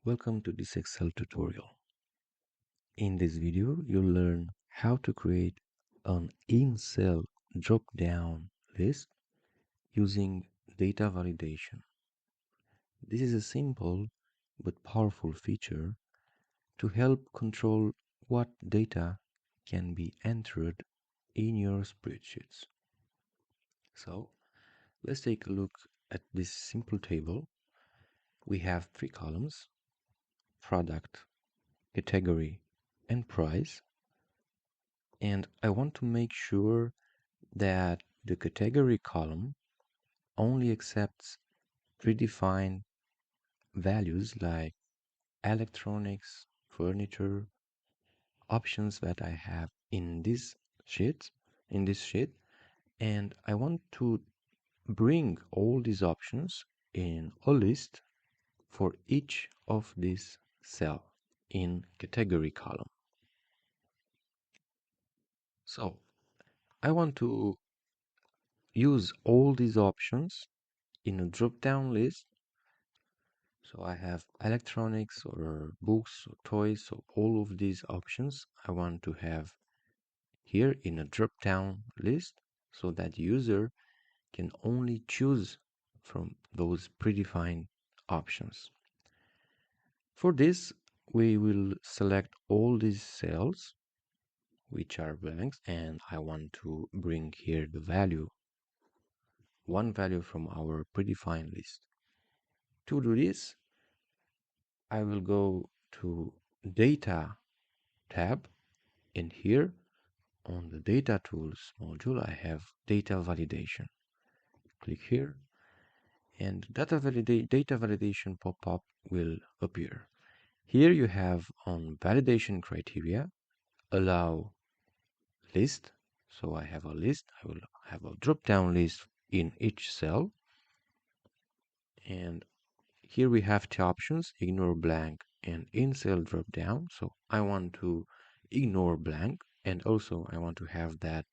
Welcome to this Excel tutorial. In this video, you'll learn how to create an in-cell drop-down list using data validation. This is a simple but powerful feature to help control what data can be entered in your spreadsheets. So, let's take a look at this simple table. We have three columns: product, category, and price. And I want to make sure that the category column only accepts predefined values like electronics, furniture, options that I have in this sheet, and I want to bring all these options in a list for each of these cell in category column. So I want to use all these options in a drop-down list. So I have electronics or books or toys. So all of these options I want to have here in a drop-down list so that user can only choose from those predefined options. For this, we will select all these cells which are blanks, and I want to bring here the value, one value from our predefined list. To do this, I will go to Data tab, and here on the Data Tools module, I have Data Validation. Click here, and data validation pop-up will appear. Here you have on validation criteria, allow list. So I have a list. I will have a drop-down list in each cell. And here we have two options: ignore blank and in-cell drop-down. So I want to ignore blank, and also I want to have that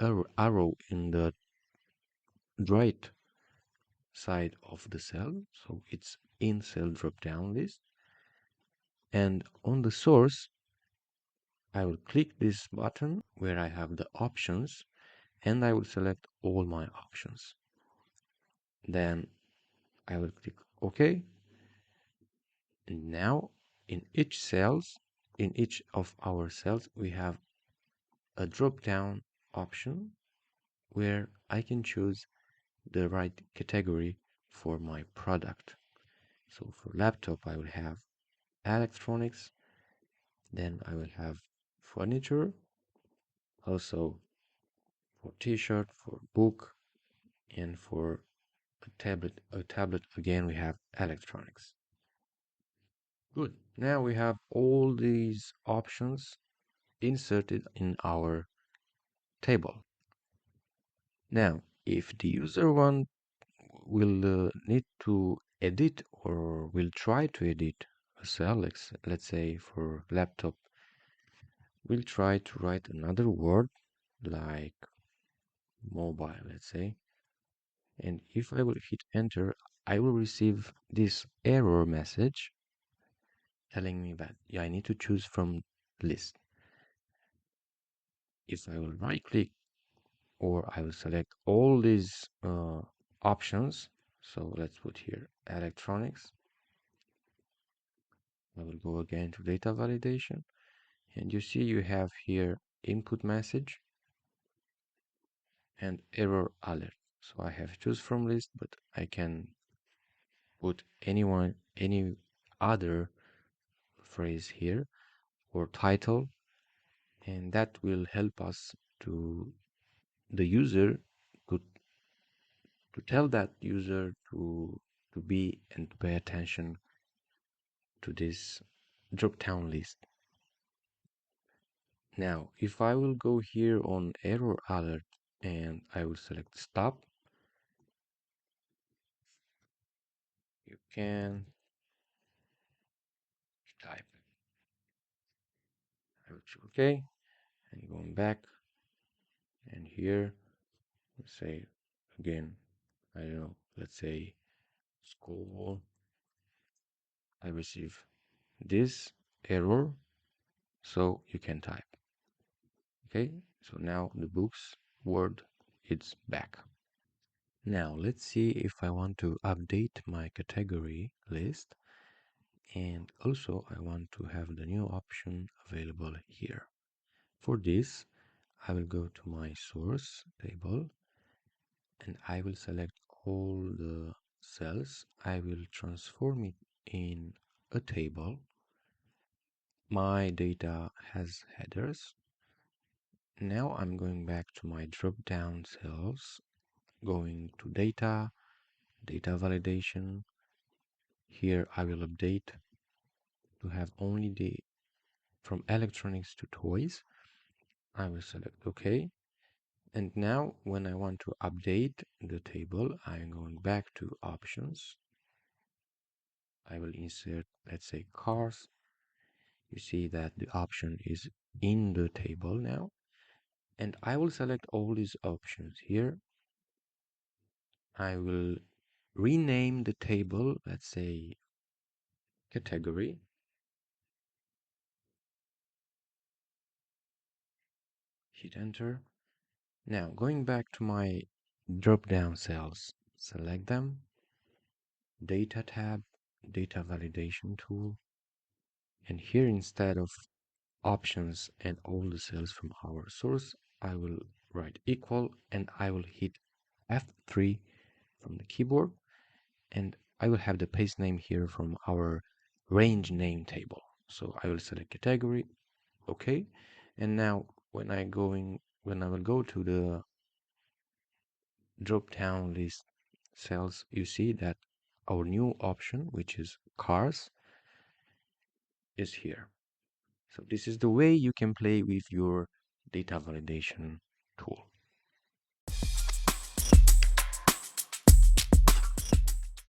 arrow in the right side of the cell, so it's in-cell drop-down list. And on the source, I will click this button where I have the options, and I will select all my options. Then I will click OK. And now in each of our cells, we have a drop-down option where I can choose the right category for my product. So for laptop, I will have electronics, then I will have furniture, also for t-shirt, for book, and for a tablet again we have electronics. Good. Now we have all these options inserted in our table. Now, if the user will need to edit or will try to edit a cell, let's say for laptop, we'll try to write another word like mobile, let's say. And if I will hit enter, I will receive this error message telling me that I need to choose from list. If I will right click, or I will select all these options, so let's put here electronics. I will go again to data validation, and you see you have here input message and error alert. So I have choose from list, but I can put any other phrase here or title, and that will help us to the user to tell that user to be and to pay attention to this drop down list. Now if I will go here on error alert and I will select stop, you can type. I will choose OK, and going back, and here let's say again, I don't know, let's say school I receive this error, so you can type. Okay, so now the books word it's back. Now let's see if I want to update my category list, and also I want to have the new option available here. For this, I will go to my source table and I will select all the cells. I will transform it in a table. My data has headers. Now I'm going back to my drop down cells, going to data, data validation. Here I will update to have only the from electronics to toys. I will select OK. And now when I want to update the table, I'm going back to options. I will insert, let's say, cars. You see that the option is in the table now. And I will select all these options here. I will rename the table, let's say, category. Hit enter. Now going back to my drop down cells, select them, data tab, data validation tool, and here instead of options and all the cells from our source, I will write equal and I will hit F3 from the keyboard, and I will have the paste name here from our range name table. So I will select category, okay, and now when I will go to the drop down list cells, you see that our new option, which is cars, is here. So this is the way you can play with your data validation